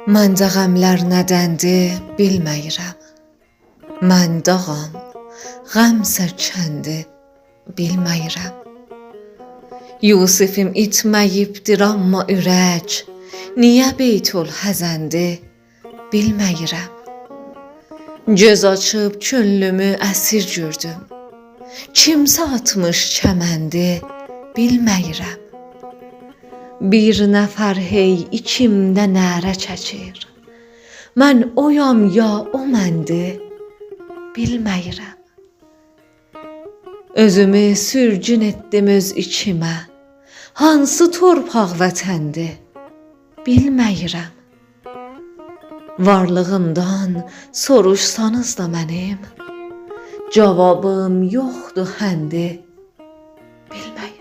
Məndə qəmlər nədəndir bilməyirəm. Mən dağam, qəmsə kəndi bilməyirəm. Yusifim itməyibdir amma ürək, niyə Beytül Həzəndir bilməyirəm. Göz açıb könlümü əsir gördüm. Kimsə atmış kəməndi bilməyirəm. Bir nəfər hey içimdə nərə çəkir. Mən oyam ya o məndi bilməyirəm. Özümü sürgün etdim öz içimə. Hansı torpaq vətəndi bilməyirəm. Varlığımdan soruşsanız da mənim, cavabım yoxdur həndi bilməyirəm.